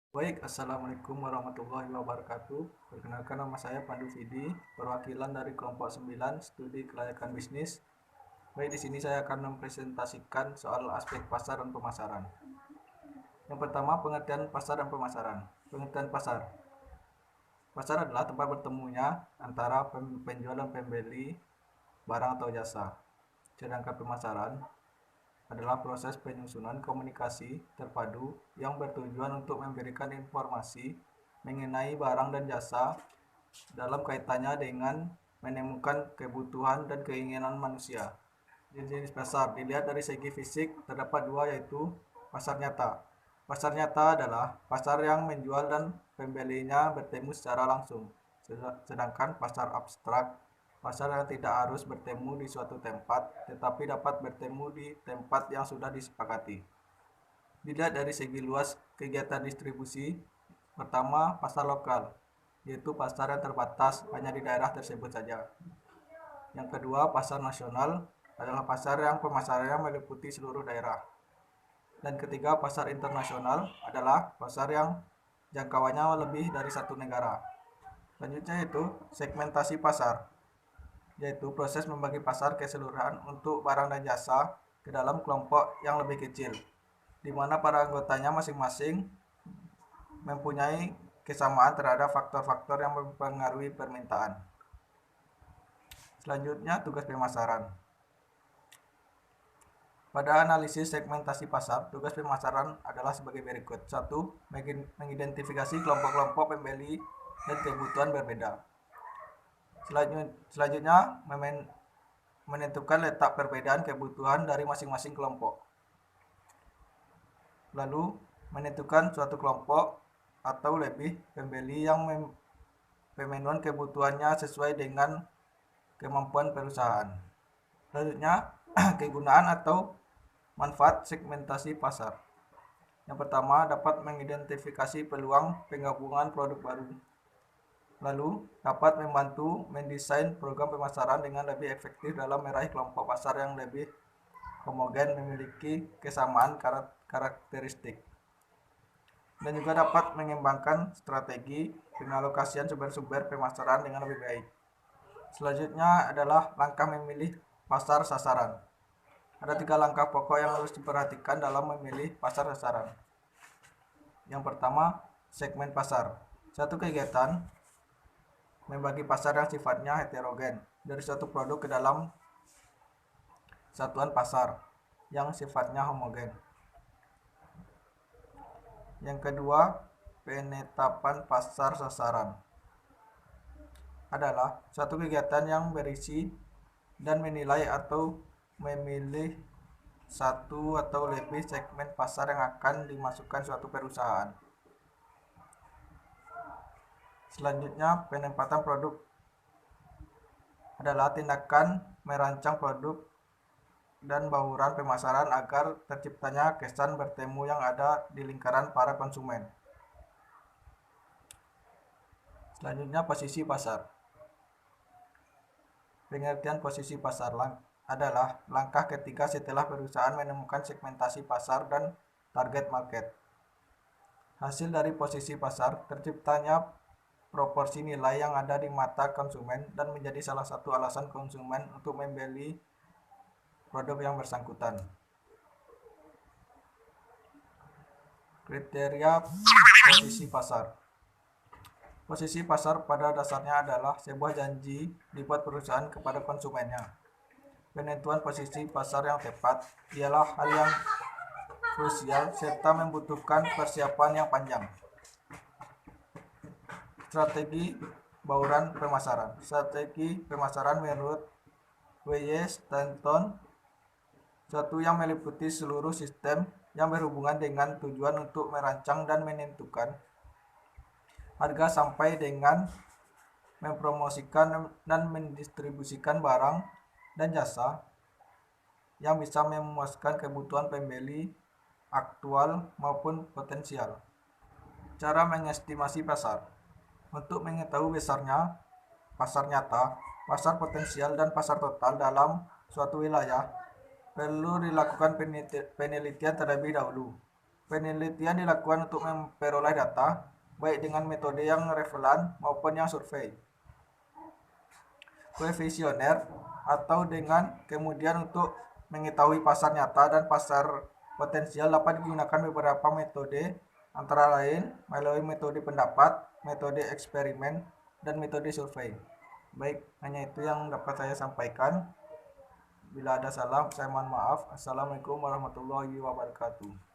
Baik, Assalamualaikum warahmatullahi wabarakatuh. Perkenalkan nama saya Pandu Vidi, perwakilan dari kelompok 9 studi kelayakan bisnis. Baik, di sini saya akan mempresentasikan soal aspek pasar dan pemasaran. Yang pertama, pengertian pasar dan pemasaran. Pengertian pasar. Pasar adalah tempat bertemunya antara penjual dan pembeli barang atau jasa. Sedangkan pemasaran adalah proses penyusunan komunikasi terpadu yang bertujuan untuk memberikan informasi mengenai barang dan jasa dalam kaitannya dengan menemukan kebutuhan dan keinginan manusia. Jenis pasar dilihat dari segi fisik terdapat dua, yaitu pasar nyata. Pasar nyata adalah pasar yang menjual dan pembelinya bertemu secara langsung. Sedangkan pasar abstrak, pasar yang tidak harus bertemu di suatu tempat, tetapi dapat bertemu di tempat yang sudah disepakati. Dilihat dari segi luas kegiatan distribusi, pertama pasar lokal, yaitu pasar yang terbatas hanya di daerah tersebut saja. Yang kedua, pasar nasional adalah pasar yang pemasarannya meliputi seluruh daerah. Dan ketiga, pasar internasional adalah pasar yang jangkauannya lebih dari satu negara. Selanjutnya itu segmentasi pasar, yaitu proses membagi pasar keseluruhan untuk barang dan jasa ke dalam kelompok yang lebih kecil, di mana para anggotanya masing-masing mempunyai kesamaan terhadap faktor-faktor yang mempengaruhi permintaan. Selanjutnya, tugas pemasaran. Pada analisis segmentasi pasar, tugas pemasaran adalah sebagai berikut. 1. Mengidentifikasi kelompok-kelompok pembeli dan kebutuhan berbeda. Selanjutnya, menentukan letak perbedaan kebutuhan dari masing-masing kelompok. Lalu, menentukan suatu kelompok atau lebih pembeli yang pemenuhan kebutuhannya sesuai dengan kemampuan perusahaan. Selanjutnya, kegunaan atau manfaat segmentasi pasar. Yang pertama, dapat mengidentifikasi peluang penggabungan produk baru. Lalu, dapat membantu mendesain program pemasaran dengan lebih efektif dalam meraih kelompok pasar yang lebih homogen memiliki kesamaan karakteristik. Dan juga dapat mengembangkan strategi pengalokasian sumber-sumber pemasaran dengan lebih baik. Selanjutnya adalah langkah memilih pasar sasaran. Ada 3 langkah pokok yang harus diperhatikan dalam memilih pasar sasaran. Yang pertama, segmen pasar. Satu kegiatan membagi pasar yang sifatnya heterogen dari suatu produk ke dalam satuan pasar yang sifatnya homogen. Yang kedua, penetapan pasar sasaran adalah suatu kegiatan yang berisi dan menilai atau memilih satu atau lebih segmen pasar yang akan dimasukkan suatu perusahaan. Selanjutnya, penempatan produk adalah tindakan merancang produk dan bauran pemasaran agar terciptanya kesan bertemu yang ada di lingkaran para konsumen. Selanjutnya, posisi pasar. Pengertian posisi pasar adalah langkah ketiga setelah perusahaan menemukan segmentasi pasar dan target market. Hasil dari posisi pasar terciptanya proporsi nilai yang ada di mata konsumen dan menjadi salah satu alasan konsumen untuk membeli produk yang bersangkutan. Kriteria posisi pasar. Posisi pasar pada dasarnya adalah sebuah janji dibuat perusahaan kepada konsumennya. Penentuan posisi pasar yang tepat ialah hal yang krusial serta membutuhkan persiapan yang panjang. Strategi bauran pemasaran. Strategi pemasaran menurut W.Y. Stanton, suatu yang meliputi seluruh sistem yang berhubungan dengan tujuan untuk merancang dan menentukan harga sampai dengan mempromosikan dan mendistribusikan barang dan jasa yang bisa memuaskan kebutuhan pembeli aktual maupun potensial. Cara mengestimasi pasar. Untuk mengetahui besarnya pasar nyata, pasar potensial, dan pasar total dalam suatu wilayah, perlu dilakukan penelitian terlebih dahulu. Penelitian dilakukan untuk memperoleh data, baik dengan metode yang relevan maupun yang survei kuesioner, atau dengan kemudian untuk mengetahui pasar nyata dan pasar potensial dapat digunakan beberapa metode, antara lain melalui metode pendapat, metode eksperimen, dan metode survei. Baik, hanya itu yang dapat saya sampaikan. Bila ada salah, saya mohon maaf. Assalamualaikum warahmatullahi wabarakatuh.